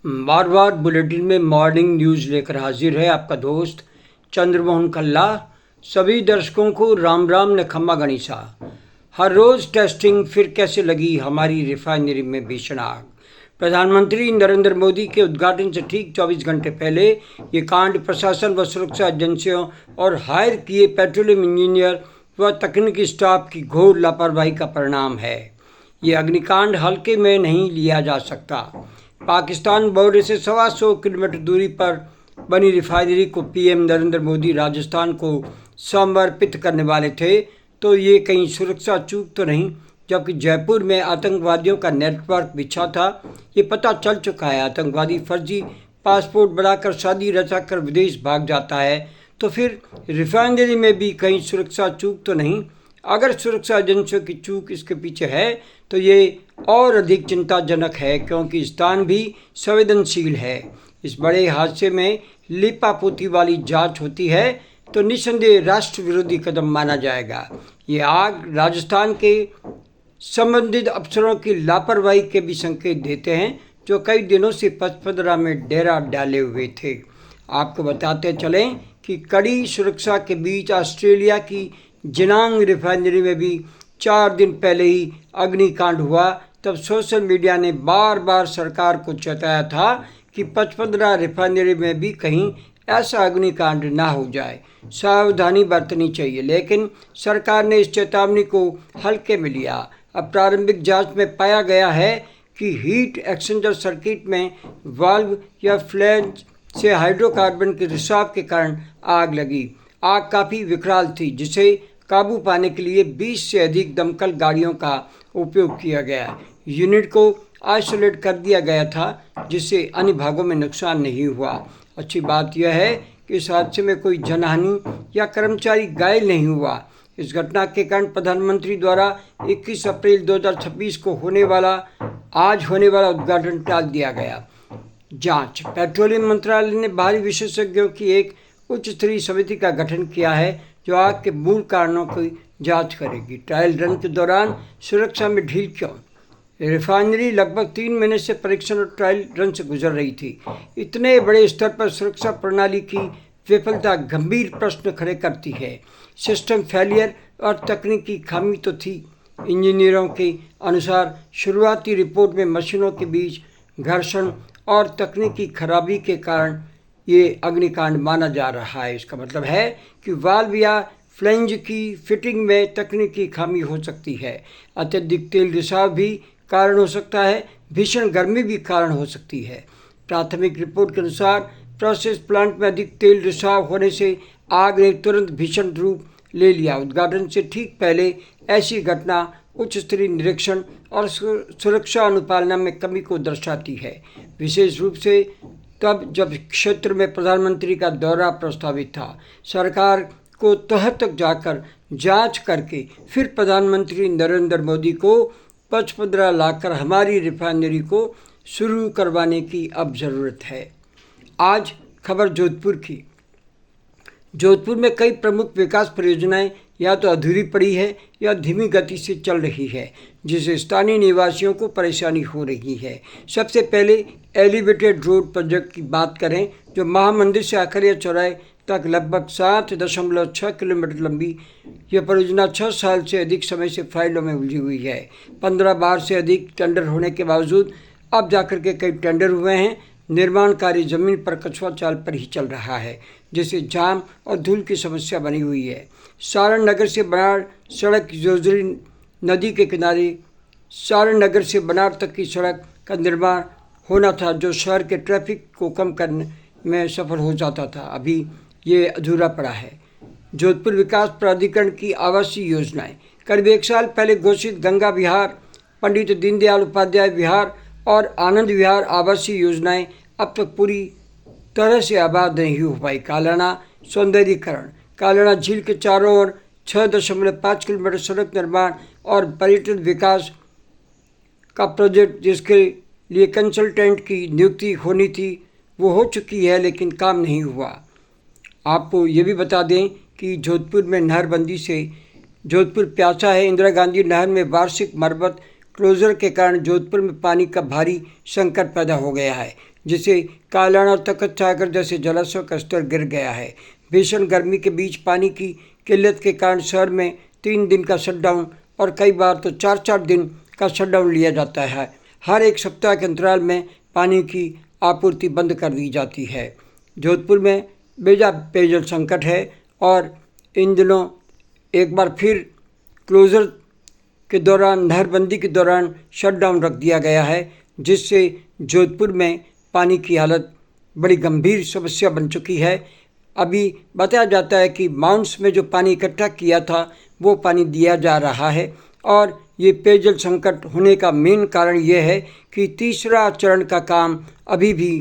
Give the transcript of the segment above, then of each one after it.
बार बार bulletin में morning news लेकर हाजिर है आपका दोस्त चंद्रमोहन कल्ला। सभी दर्शकों को राम राम ने खम्मा गणिसा। हर रोज़ टेस्टिंग, फिर कैसे लगी हमारी रिफाइनरी में भीषण आग। प्रधानमंत्री नरेंद्र मोदी के उद्घाटन से ठीक 24 घंटे पहले ये कांड प्रशासन व सुरक्षा एजेंसियों और हायर किए पेट्रोलियम इंजीनियर व तकनीकी स्टाफ की घोर लापरवाही का परिणाम है। ये अग्निकांड हल्के में नहीं लिया जा सकता। पाकिस्तान बॉर्डर से 125 किलोमीटर दूरी पर बनी रिफाइनरी को पीएम नरेंद्र मोदी राजस्थान को समर्पित करने वाले थे, तो ये कहीं सुरक्षा चूक तो नहीं। जबकि जयपुर में आतंकवादियों का नेटवर्क बिछा था, ये पता चल चुका है। आतंकवादी फर्जी पासपोर्ट बनाकर शादी रचाकर विदेश भाग जाता है, तो फिर रिफाइनरी में भी कहीं सुरक्षा चूक तो नहीं। अगर सुरक्षा एजेंसियों की चूक इसके पीछे है तो ये और अधिक चिंताजनक है, क्योंकि स्थान भी संवेदनशील है। इस बड़े हादसे में लिपापोती वाली जांच होती है तो निस्संदेह राष्ट्र विरोधी कदम माना जाएगा। ये आग राजस्थान के संबंधित अफसरों की लापरवाही के भी संकेत देते हैं, जो कई दिनों से पचपदरा में डेरा डाले हुए थे। आपको बताते चलें कि कड़ी सुरक्षा के बीच ऑस्ट्रेलिया की जिनांग रिफाइनरी में भी 4 दिन पहले ही अग्निकांड हुआ। तब सोशल मीडिया ने बार बार सरकार को चेताया था कि पचपदरा रिफाइनरी में भी कहीं ऐसा अग्निकांड ना हो जाए, सावधानी बरतनी चाहिए। लेकिन सरकार ने इस चेतावनी को हल्के में लिया। अब प्रारंभिक जांच में पाया गया है कि हीट एक्सचेंजर सर्किट में वाल्व या फ्लैंज से हाइड्रोकार्बन के रिसाव के कारण आग लगी। आग काफ़ी विकराल थी, जिसे काबू पाने के लिए 20 से अधिक दमकल गाड़ियों का उपयोग किया गया। यूनिट को आइसोलेट कर दिया गया था, जिससे अन्य भागों में नुकसान नहीं हुआ। अच्छी बात यह है कि इस हादसे में कोई जनहानि या कर्मचारी घायल नहीं हुआ। इस घटना के कारण प्रधानमंत्री द्वारा 21 अप्रैल 2026 को होने वाला उद्घाटन टाल दिया गया। जांच। पेट्रोलियम मंत्रालय ने बाहरी विशेषज्ञों की एक उच्च स्तरीय समिति का गठन किया है, जो आग के मूल कारणों की जांच करेगी। ट्रायल रन के दौरान सुरक्षा में ढील क्यों? रिफाइनरी लगभग 3 महीने से परीक्षण और ट्रायल रन से गुजर रही थी। इतने बड़े स्तर पर सुरक्षा प्रणाली की विफलता गंभीर प्रश्न खड़े करती है। सिस्टम फेलियर और तकनीकी खामी तो थी। इंजीनियरों के अनुसार शुरुआती रिपोर्ट में मशीनों के बीच घर्षण और तकनीकी खराबी के कारण ये अग्निकांड माना जा रहा है। इसका मतलब है कि वाल्व या फ्लैंज की फिटिंग में तकनीकी खामी हो सकती है। अत्यधिक तेल रिसाव भी कारण हो सकता है। भीषण गर्मी भी कारण हो सकती है। प्राथमिक रिपोर्ट के अनुसार प्रोसेस प्लांट में अधिक तेल रिसाव होने से आग ने तुरंत भीषण रूप ले लिया। उद्घाटन से ठीक पहले ऐसी घटना उच्च स्तरीय निरीक्षण और सुरक्षा अनुपालना में कमी को दर्शाती है, विशेष रूप से तब जब क्षेत्र में प्रधानमंत्री का दौरा प्रस्तावित था। सरकार को तह तक जाकर जांच करके फिर प्रधानमंत्री नरेंद्र मोदी को पचपदरा लाकर हमारी रिफाइनरी को शुरू करवाने की अब ज़रूरत है। आज खबर जोधपुर की। जोधपुर में कई प्रमुख विकास परियोजनाएं या तो अधूरी पड़ी है या धीमी गति से चल रही है, जिससे स्थानीय निवासियों को परेशानी हो रही है। सबसे पहले एलिवेटेड रोड प्रोजेक्ट की बात करें, जो महामंदिर से आखरिया चौराहे तक लगभग 7.6 किलोमीटर लंबी यह परियोजना 6 साल से अधिक समय से फाइलों में उलझी हुई है। 15 बार से अधिक टेंडर होने के बावजूद अब जाकर के कई टेंडर हुए हैं। निर्माण कार्य जमीन पर कछुआ चाल पर ही चल रहा है, जिससे जाम और धूल की समस्या बनी हुई है। सारण नगर से बनार सड़क जोजरी नदी के किनारे सारण नगर से बनार तक की सड़क का निर्माण होना था, जो शहर के ट्रैफिक को कम करने में सफल हो जाता था। अभी ये अधूरा पड़ा है। जोधपुर विकास प्राधिकरण की आवासीय योजनाएं। करीब 1 साल पहले घोषित गंगा विहार, पंडित दीनदयाल उपाध्याय विहार और आनंद विहार आवासीय योजनाएं अब तक पूरी तरह से आबाद नहीं हो पाई। कालाना सौंदर्यीकरण। कालाना झील के चारों ओर 6.5 किलोमीटर सड़क निर्माण और पर्यटन विकास का प्रोजेक्ट, जिसके लिए कंसल्टेंट की नियुक्ति होनी थी, वो हो चुकी है, लेकिन काम नहीं हुआ। आपको ये भी बता दें कि जोधपुर में नहरबंदी से जोधपुर प्यासा है। इंदिरा गांधी नहर में वार्षिक मरम्मत क्लोजर के कारण जोधपुर में पानी का भारी संकट पैदा हो गया है, जिससे कालाण और तखत सागर जैसे जलाशयों का स्तर गिर गया है। भीषण गर्मी के बीच पानी की किल्लत के कारण शहर में 3 दिन का शटडाउन और कई बार तो 4-4 दिन का शटडाउन लिया जाता है। हर एक सप्ताह के अंतराल में पानी की आपूर्ति बंद कर दी जाती है। जोधपुर में बेजा पेयजल संकट है और इन दिनों एक बार फिर क्लोजर के दौरान, नहरबंदी के दौरान शटडाउन रख दिया गया है, जिससे जोधपुर में पानी की हालत बड़ी गंभीर समस्या बन चुकी है। अभी बताया जाता है कि माउंट्स में जो पानी इकट्ठा किया था वो पानी दिया जा रहा है और ये पेयजल संकट होने का मेन कारण ये है कि तीसरा चरण का काम अभी भी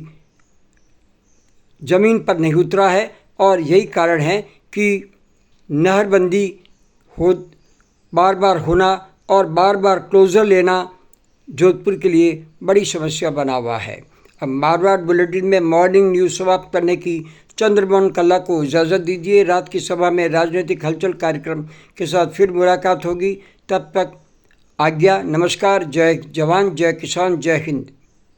ज़मीन पर नहीं उतरा है और यही कारण है कि नहरबंदी बार बार होना और बार बार क्लोजर लेना जोधपुर के लिए बड़ी समस्या बना हुआ है। अब मारवाड़ बुलेटिन में मॉर्निंग न्यूज़ समाप्त करने की चंद्रमोहन कल्ला को इजाज़त दीजिए। रात की सभा में राजनीतिक हलचल कार्यक्रम के साथ फिर मुलाकात होगी। तब तक आज्ञा। नमस्कार। जय जवान, जय किसान, जय हिंद।